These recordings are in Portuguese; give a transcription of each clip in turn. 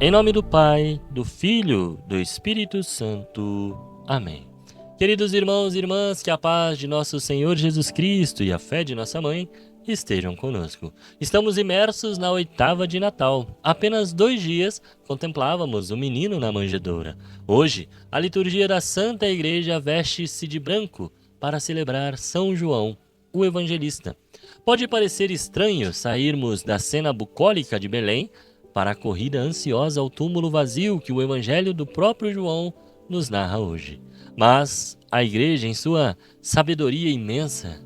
Em nome do Pai, do Filho, do Espírito Santo. Amém. Queridos irmãos e irmãs, que a paz de nosso Senhor Jesus Cristo e a fé de nossa mãe estejam conosco. Estamos imersos na oitava de Natal. Há apenas 2 dias contemplávamos o menino na manjedoura. Hoje, a liturgia da Santa Igreja veste-se de branco para celebrar São João, o Evangelista. Pode parecer estranho sairmos da cena bucólica de Belém para a corrida ansiosa ao túmulo vazio que o Evangelho do próprio João nos narra hoje. Mas a Igreja, em sua sabedoria imensa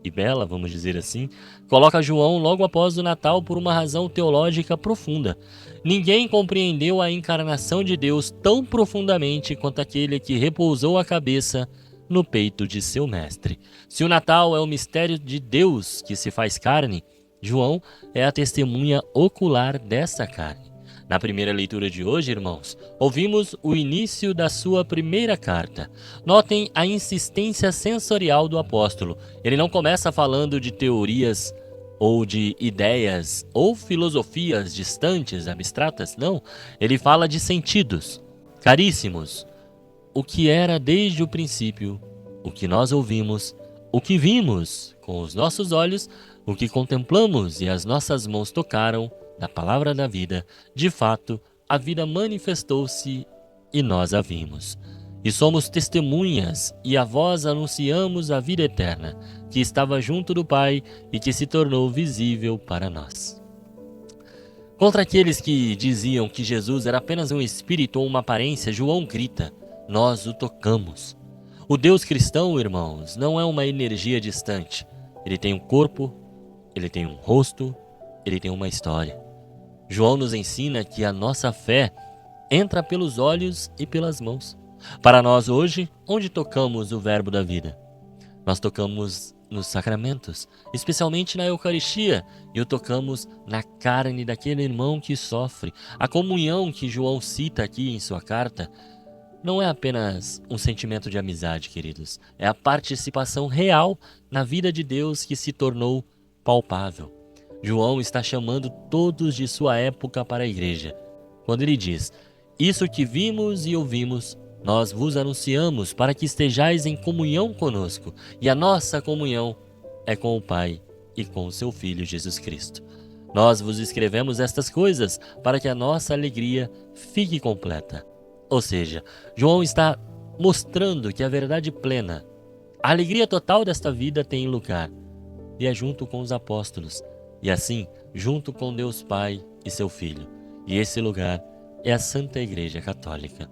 e bela, vamos dizer assim, coloca João logo após o Natal por uma razão teológica profunda. Ninguém compreendeu a encarnação de Deus tão profundamente quanto aquele que repousou a cabeça no peito de seu mestre. Se o Natal é o mistério de Deus que se faz carne, João é a testemunha ocular dessa carne. Na primeira leitura de hoje, irmãos, ouvimos o início da sua primeira carta. Notem a insistência sensorial do apóstolo. Ele não começa falando de teorias ou de ideias ou filosofias distantes, abstratas, não. Ele fala de sentidos. Caríssimos, o que era desde o princípio, o que nós ouvimos, o que vimos com os nossos olhos, o que contemplamos e as nossas mãos tocaram, da palavra da vida, de fato, a vida manifestou-se e nós a vimos. E somos testemunhas e a vós anunciamos a vida eterna, que estava junto do Pai e que se tornou visível para nós. Contra aqueles que diziam que Jesus era apenas um espírito ou uma aparência, João grita: nós o tocamos. O Deus cristão, irmãos, não é uma energia distante. Ele tem um corpo, ele tem um rosto, ele tem uma história. João nos ensina que a nossa fé entra pelos olhos e pelas mãos. Para nós hoje, onde tocamos o verbo da vida? Nós tocamos nos sacramentos, especialmente na Eucaristia, e o tocamos na carne daquele irmão que sofre. A comunhão que João cita aqui em sua carta não é apenas um sentimento de amizade, queridos. É a participação real na vida de Deus que se tornou palpável. João está chamando todos de sua época para a igreja, quando ele diz: isso que vimos e ouvimos, nós vos anunciamos para que estejais em comunhão conosco, e a nossa comunhão é com o Pai e com o seu Filho Jesus Cristo. Nós vos escrevemos estas coisas para que a nossa alegria fique completa. Ou seja, João está mostrando que a verdade plena, a alegria total desta vida tem lugar, e é junto com os apóstolos, e assim, junto com Deus Pai e seu Filho. E esse lugar é a Santa Igreja Católica.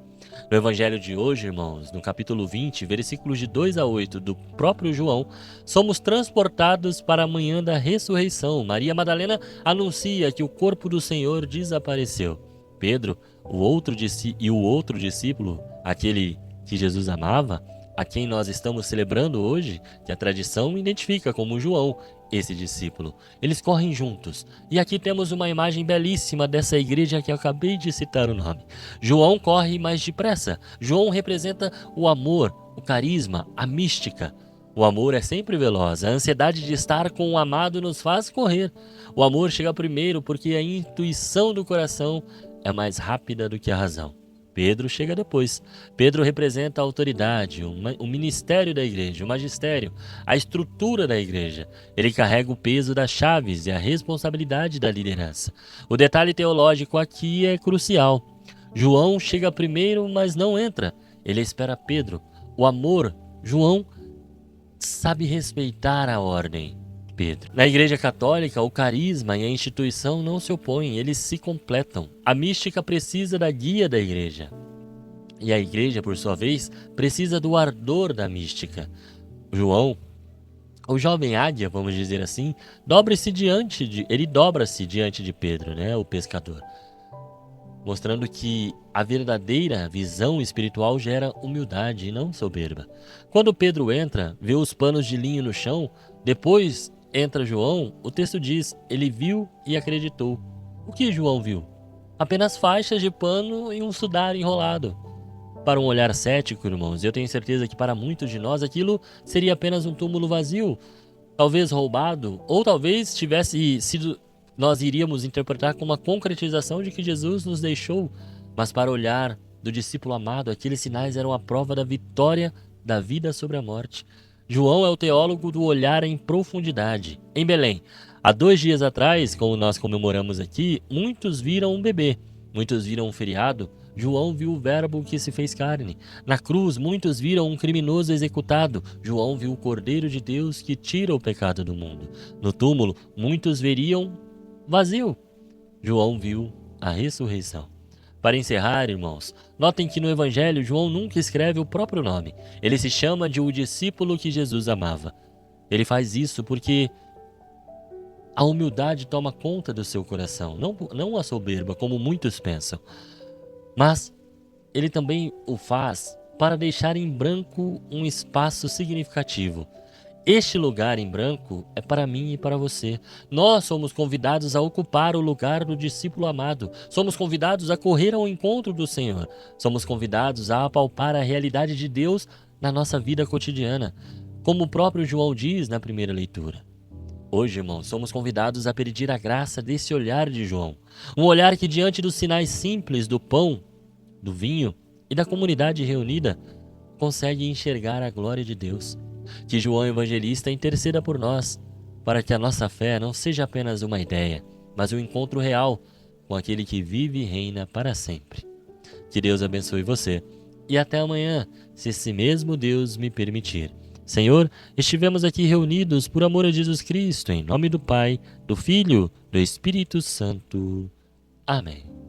No Evangelho de hoje, irmãos, no capítulo 20, versículos de 2 a 8 do próprio João, somos transportados para a manhã da ressurreição. Maria Madalena anuncia que o corpo do Senhor desapareceu. Pedro, o outro discípulo, aquele que Jesus amava, a quem nós estamos celebrando hoje, que a tradição identifica como João, esse discípulo. Eles correm juntos. E aqui temos uma imagem belíssima dessa igreja que eu acabei de citar o nome. João corre mais depressa. João representa o amor, o carisma, a mística. O amor é sempre veloz. A ansiedade de estar com o amado nos faz correr. O amor chega primeiro porque a intuição do coração é mais rápida do que a razão. Pedro chega depois. Pedro representa a autoridade, o ministério da igreja, o magistério, a estrutura da igreja. Ele carrega o peso das chaves e a responsabilidade da liderança. O detalhe teológico aqui é crucial. João chega primeiro, mas não entra. Ele espera Pedro. O amor, João sabe respeitar a ordem. Pedro. Na Igreja Católica, o carisma e a instituição não se opõem, eles se completam. A mística precisa da guia da igreja. E a igreja, por sua vez, precisa do ardor da mística. João, o jovem águia, vamos dizer assim, dobra-se diante de Pedro, o pescador. Mostrando que a verdadeira visão espiritual gera humildade e não soberba. Quando Pedro entra, vê os panos de linho no chão, depois entra João, o texto diz: ele viu e acreditou. O que João viu? Apenas faixas de pano e um sudário enrolado. Para um olhar cético, irmãos, eu tenho certeza que para muitos de nós aquilo seria apenas um túmulo vazio, talvez roubado, ou talvez tivesse sido nós iríamos interpretar como a concretização de que Jesus nos deixou, mas para olhar do discípulo amado, aqueles sinais eram a prova da vitória da vida sobre a morte. João é o teólogo do olhar em profundidade. Em Belém, há 2 dias atrás, como nós comemoramos aqui, muitos viram um bebê, muitos viram um feriado. João viu o verbo que se fez carne. Na cruz, muitos viram um criminoso executado. João viu o Cordeiro de Deus que tira o pecado do mundo. No túmulo, muitos veriam vazio. João viu a ressurreição. Para encerrar, irmãos, notem que no Evangelho João nunca escreve o próprio nome. Ele se chama de o discípulo que Jesus amava. Ele faz isso porque a humildade toma conta do seu coração, não a soberba, como muitos pensam. Mas ele também o faz para deixar em branco um espaço significativo. Este lugar em branco é para mim e para você. Nós somos convidados a ocupar o lugar do discípulo amado. Somos convidados a correr ao encontro do Senhor. Somos convidados a apalpar a realidade de Deus na nossa vida cotidiana, como o próprio João diz na primeira leitura. Hoje, irmãos, somos convidados a pedir a graça desse olhar de João. Um olhar que, diante dos sinais simples do pão, do vinho e da comunidade reunida, consegue enxergar a glória de Deus. Que João Evangelista interceda por nós, para que a nossa fé não seja apenas uma ideia, mas um encontro real com aquele que vive e reina para sempre. Que Deus abençoe você e até amanhã, se esse mesmo Deus me permitir. Senhor, estivemos aqui reunidos por amor a Jesus Cristo, em nome do Pai, do Filho, do Espírito Santo. Amém.